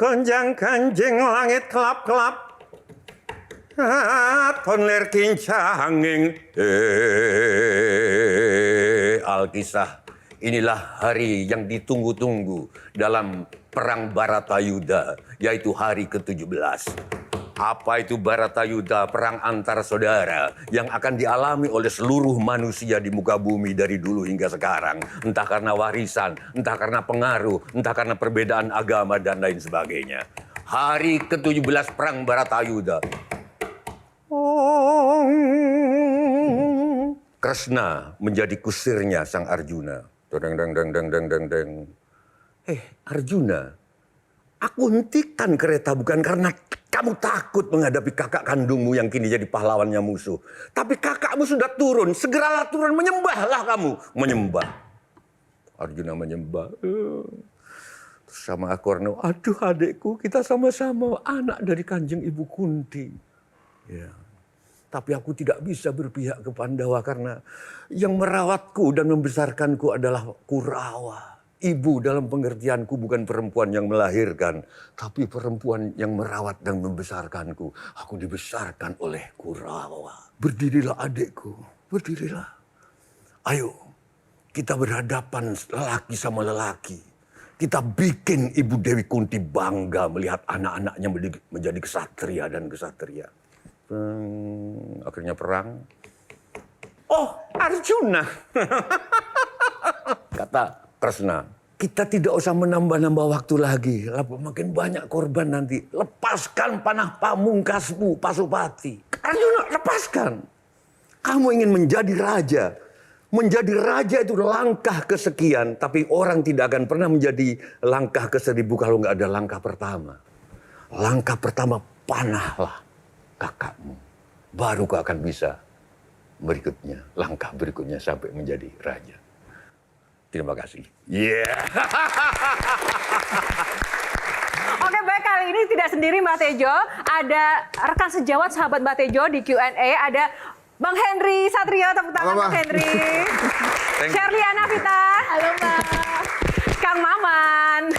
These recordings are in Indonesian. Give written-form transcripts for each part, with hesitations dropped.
Konjang-kanjing langit kelap-kelap, tonler kincanging. Alkisah, inilah hari yang ditunggu-tunggu dalam Perang Baratayuda, yaitu hari ke-17. Apa itu Baratayuda, perang antar saudara yang akan dialami oleh seluruh manusia di muka bumi dari dulu hingga sekarang. Entah karena warisan, entah karena pengaruh, entah karena perbedaan agama dan lain sebagainya. Hari ke-17 perang Baratayuda. Kresna menjadi kusirnya sang Arjuna. Deng deng deng deng deng deng deng. Arjuna, aku hentikan kereta bukan karena kamu takut menghadapi kakak kandungmu yang kini jadi pahlawannya musuh. Tapi kakakmu sudah turun, segeralah turun, menyembahlah kamu. Menyembah. Arjuna menyembah. Terus sama Akorno, aduh adekku, kita sama-sama anak dari Kanjeng Ibu Kunti. Ya. Tapi aku tidak bisa berpihak ke Pandawa karena yang merawatku dan membesarkanku adalah Kurawa. Ibu dalam pengertianku bukan perempuan yang melahirkan, tapi perempuan yang merawat dan membesarkanku. Aku dibesarkan oleh Kurawa. Berdirilah adikku, berdirilah. Ayo, kita berhadapan lelaki sama lelaki. Kita bikin Ibu Dewi Kunti bangga melihat anak-anaknya menjadi kesatria dan kesatria. Akhirnya perang. Oh, Arjuna. Kata Kresna, kita tidak usah menambah-nambah waktu lagi. Makin banyak korban nanti. Lepaskan panah pamungkasmu, Pasupati. Arjuna, lepaskan. Kamu ingin menjadi raja. Menjadi raja itu langkah kesekian. Tapi orang tidak akan pernah menjadi langkah ke-1000 kalau nggak ada langkah pertama. Langkah pertama, panahlah kakakmu. Baru kau akan bisa berikutnya, langkah berikutnya sampai menjadi raja. Terima kasih. Yeah. Oke, baik, kali ini tidak sendiri Mbak Tejo. Ada rekan sejawat sahabat Mbak Tejo di Q&A. Ada Bang Henry Satrio, tepuk tangan Bang Henry. Shirley Anavita. Halo Mbak. Kang Maman.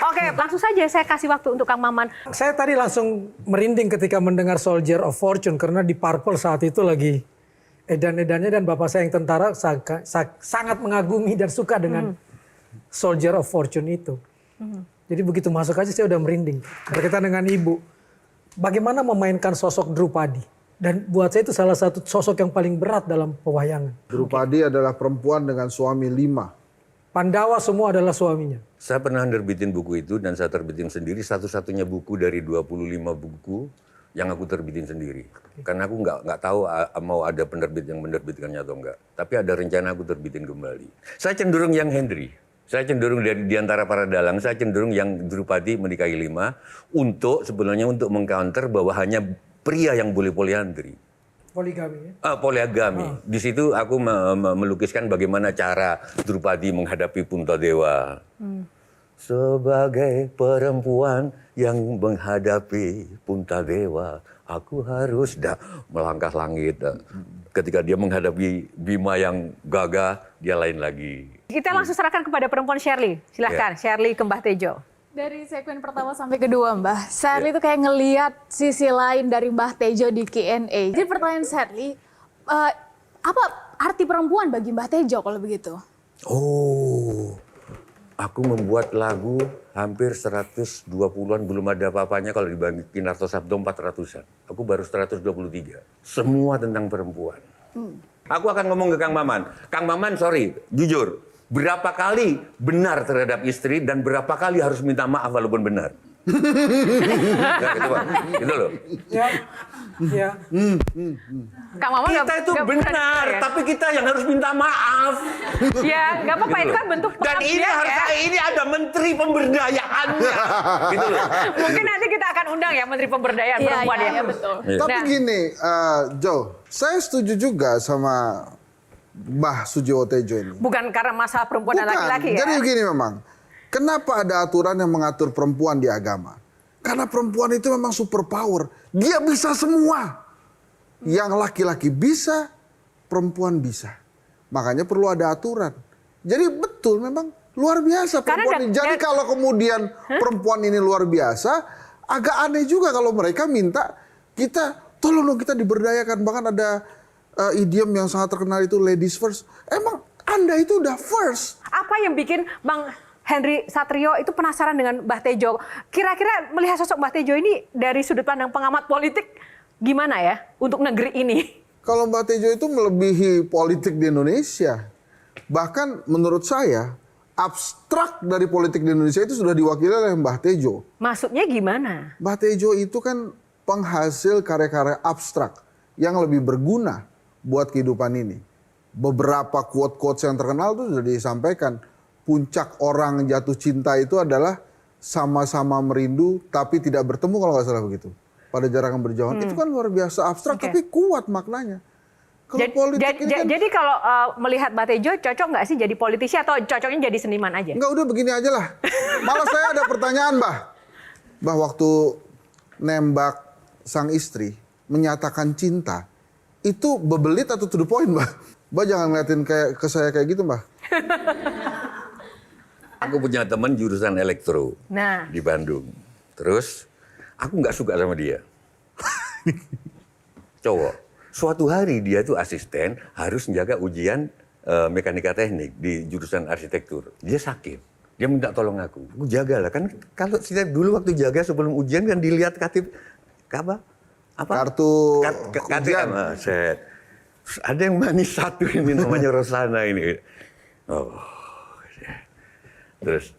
Oke, langsung saja saya kasih waktu untuk Kang Maman. Saya tadi langsung merinding ketika mendengar Soldier of Fortune karena di Purple saat itu lagi edan-edannya dan bapak saya yang tentara sangat mengagumi dan suka dengan Soldier of Fortune itu. Jadi begitu masuk aja saya udah merinding. Berkaitan dengan ibu, bagaimana memainkan sosok Drupadi? Dan buat saya itu salah satu sosok yang paling berat dalam pewayangan. Drupadi adalah perempuan dengan suami 5. Pandawa semua adalah suaminya. Saya pernah nerbitin buku itu dan saya terbitin sendiri. Satu-satunya buku dari 25 buku yang aku terbitin sendiri. Karena aku nggak tahu mau ada penerbit yang menerbitkannya atau enggak. Tapi ada rencana aku terbitin kembali. Saya cenderung yang Henry. Saya cenderung di antara para dalang, saya cenderung yang Drupadi menikahi 5. Sebenarnya untuk mengcounter bahwa hanya pria yang boleh poliandri. Poligami ya? Poligami. Di situ aku melukiskan bagaimana cara Drupadi menghadapi Puntadewa. Sebagai perempuan yang menghadapi Puntadewa, aku harus melangkah langit. Ketika dia menghadapi Bima yang gagah, dia lain lagi. Kita langsung serahkan kepada perempuan Shirley. Silahkan, Shirley ke Mbah Tejo. Dari segmen pertama sampai kedua, Mbah, Shirley itu kayak ngeliat sisi lain dari Mbah Tejo di Q&A. Jadi pertanyaan Shirley, apa arti perempuan bagi Mbah Tejo kalau begitu? Oh, aku membuat lagu hampir 120-an, belum ada apa-apanya kalau dibagi Narto Sabdo 400-an. Aku baru 123. Semua tentang perempuan. Aku akan ngomong ke Kang Maman. Kang Maman, sorry, jujur. Berapa kali benar terhadap istri dan berapa kali harus minta maaf walaupun benar? Nah, gitu loh. Ya. Kang Maman Kita itu benar, ya? tapi kita yang harus minta maaf. Ya, nggak apa-apa, Gitu itu loh. kan bentuk Dan ini pengabdian harus ya. ini ada menteri pemberdayaannya. Gitu loh. Mungkin nanti kita akan undang ya Menteri Pemberdayaan Perempuan ya. Iya, betul. Tapi Nah. gini, Jo, saya setuju juga sama Mbah Sujiwo Tejo ini. Bukan karena masalah perempuan dan laki-laki ya. Jadi begini memang. Kenapa ada aturan yang mengatur perempuan di agama? Karena perempuan itu memang super power. Dia bisa semua. Yang laki-laki bisa, perempuan bisa. Makanya perlu ada aturan. Jadi betul memang Luar biasa Karena perempuan ini. Jadi kalau kemudian perempuan ini luar biasa, agak aneh juga kalau mereka minta kita, tolong dong kita diberdayakan. Bahkan ada idiom yang sangat terkenal itu ladies first. Emang Anda itu udah first. Apa yang bikin Bang Henry Satrio itu penasaran dengan Mbah Tejo? Kira-kira melihat sosok Mbah Tejo ini dari sudut pandang pengamat politik gimana ya untuk negeri ini? Kalau Mbak Tejo itu melebihi politik di Indonesia. Bahkan menurut saya, abstrak dari politik di Indonesia itu sudah diwakili oleh Mbah Tejo. Maksudnya gimana? Mbah Tejo itu kan penghasil karya-karya abstrak yang lebih berguna buat kehidupan ini. Beberapa quote-quotes yang terkenal itu sudah disampaikan. Puncak orang jatuh cinta itu adalah sama-sama merindu tapi tidak bertemu, kalau nggak salah begitu. Pada jarak yang berjauhan. Itu kan luar biasa abstrak tapi kuat maknanya. Kalau politik ini kan, Jadi kalau melihat Mbah Tejo cocok nggak sih jadi politisi atau cocoknya jadi seniman aja? enggak, udah begini aja lah. Malah saya ada pertanyaan, Mbah. Mbah waktu nembak sang istri, menyatakan cinta, itu bebelit atau to the point, Mbah? Mbah jangan ngeliatin ke saya kayak gitu, Mbah. Aku punya teman jurusan elektro Nah, di Bandung. Terus aku nggak suka sama dia. Cowok. Suatu hari dia tuh asisten harus menjaga ujian mekanika teknik di jurusan arsitektur. Dia sakit. Dia minta tolong aku. Aku jagalah kan, kalau setiap dulu waktu jaga sebelum ujian kan dilihat apa? Kartu KTM. Set. Terus ada yang manis satu ini namanya Rosana ini. Oh. Terus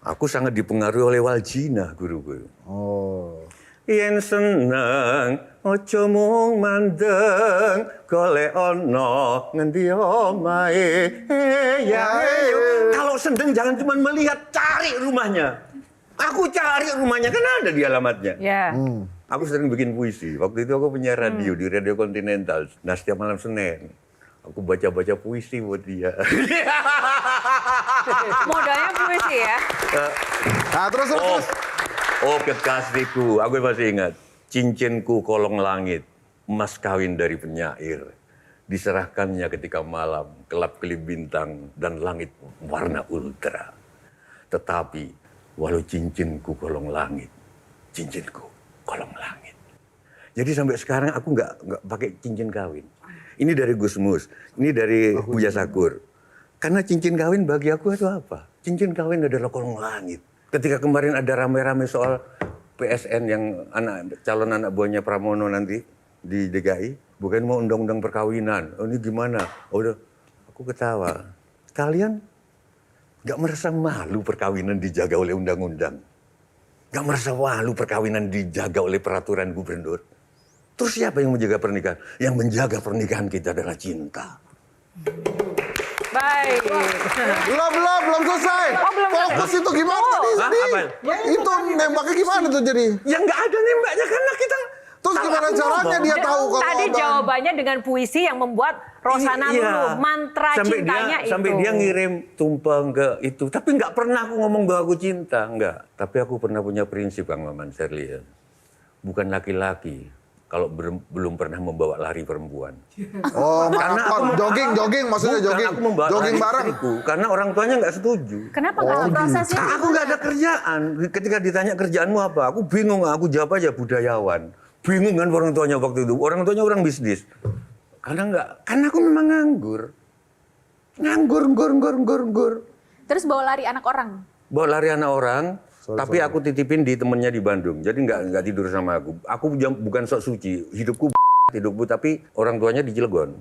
aku sangat dipengaruhi oleh Waljina, guru-guru. Oh. Yen seneng ojo mung mandeng golek ono ngendi omahe ya. Kalau seneng jangan cuma melihat, cari rumahnya. Aku cari rumahnya, kan ada di alamatnya. ya. Aku sering bikin puisi. Waktu itu aku punya radio di Radio Continental. Nah, setiap malam Senin aku baca-baca puisi buat dia. Modalnya puisi ya. Nah, terus. Oh kekasihku, aku masih ingat. Cincinku kolong langit, emas kawin dari penyair. Diserahkannya ketika malam, kelap-kelip bintang dan langit warna ultra. Tetapi, walau cincinku kolong langit, cincinku kolong langit. Jadi sampai sekarang aku nggak pakai cincin kawin. Ini dari Gusmus, ini dari Buya Sakur. Karena cincin kawin bagi aku itu apa? Cincin kawin adalah kolong langit. Ketika kemarin ada rame-rame soal PSN yang calon anak buahnya Pramono nanti di DKI, bukan mau undang-undang perkawinan. Oh ini gimana? Oh, udah, aku ketawa. Kalian nggak merasa malu perkawinan dijaga oleh undang-undang? Nggak merasa malu perkawinan dijaga oleh peraturan gubernur? Terus siapa yang menjaga pernikahan? Yang menjaga pernikahan kita adalah cinta. Baik. Belum selesai. Oh, belum Fokus itu gimana tadi? Itu nembaknya gimana tuh jadi? Ya nggak ada nembaknya karena kita... Terus gimana caranya dia tahu kalau Tadi abang- jawabannya dengan puisi yang membuat Rosana Iya. lulu. Mantra cintanya itu. Sampai dia ngirim tumpeng ke itu. Tapi nggak pernah aku ngomong bahwa aku cinta. Nggak. Tapi aku pernah punya prinsip, Kang Maman Sherly. Bukan laki-laki kalau belum pernah membawa lari perempuan. Oh, Karena maraton, jogging maksudnya Bukan, jogging. aku membawa Jogging lari bareng. istriku, karena orang tuanya nggak setuju. Kenapa nggak ada prosesnya? Aku nggak ada kerjaan. Ketika ditanya kerjaanmu apa, aku bingung. Aku jawab aja budayawan. Bingung kan orang tuanya waktu itu. Orang tuanya orang bisnis. Karena aku memang nganggur. Nganggur. Terus bawa lari anak orang. Bawa lari anak orang, tapi aku titipin di temennya di Bandung. Jadi nggak tidur sama aku. Aku bukan sok suci. Hidupku, tapi orang tuanya di Cilegon.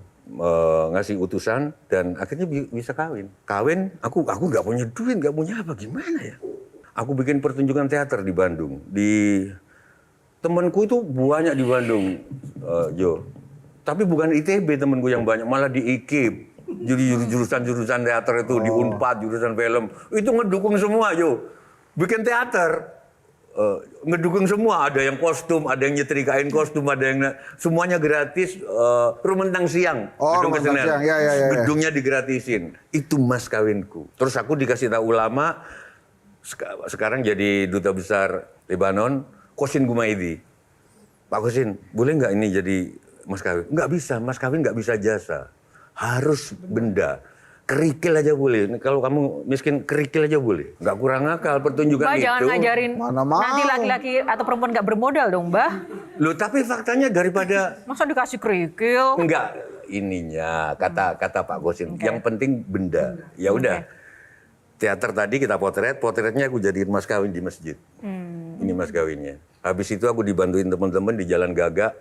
Ngasih utusan dan akhirnya bisa kawin. Kawin, aku nggak punya duit, nggak punya apa, gimana ya? Aku bikin pertunjukan teater di Bandung. Temanku itu banyak di Bandung, Jo. Tapi bukan ITB temanku yang banyak, malah di IKIP. Jadi jurusan-jurusan teater itu, di UNPAD, jurusan film. Itu ngedukung semua, Jo. Bikin teater. Ngedukung semua. Ada yang kostum, ada yang nyetrikain kostum, ada yang... Semuanya gratis. Rumentang siang. Oh, Rumentang siang, ya. Gedungnya digratisin. Itu mas kawinku. Terus aku dikasih tahu ulama, sekarang jadi duta besar Lebanon, Kosin Gumaidi. Pak Kosin, boleh nggak ini jadi mas kawin? Nggak bisa, mas kawin nggak bisa jasa. Harus benda. kerikil aja boleh. Kalau kamu miskin kerikil aja boleh. Nggak kurang akal pertunjukan Mbah itu. jangan ngajarin Mana mau. nanti laki-laki atau perempuan nggak bermodal dong, Mbah. Loh, tapi faktanya daripada Masa dikasih kerikil? enggak ininya kata Pak Gosin. Yang penting benda. Ya udah. Teater tadi kita potretnya aku jadiin mas kawin di masjid. Ini mas kawinnya. Habis itu aku dibantuin teman-teman di Jalan Gagak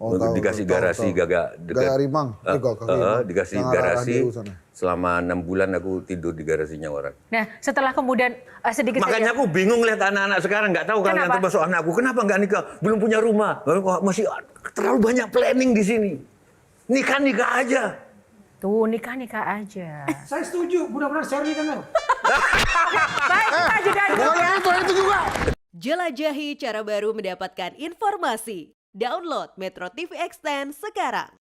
untuk dikasih garasi Gagak dekat. Gagak Rimang. Gagak Rimang. Dikasih Yang arah garasi. Radio sana. Selama 6 bulan aku tidur di garasinya orang. Nah, setelah kemudian sedikit Makanya aku bingung lihat anak-anak sekarang, nggak tahu kalian Kenapa? termasuk anakku. Kenapa nggak nikah? Belum punya rumah. Kok masih terlalu banyak planning di sini. Nikah aja. Tuh, nikah aja. Saya setuju, mudah-mudahan Shirley dengar. Baik, kita jeda dulu ya. Itu juga. Jelajahi cara baru mendapatkan informasi. Download Metro TV Extend sekarang.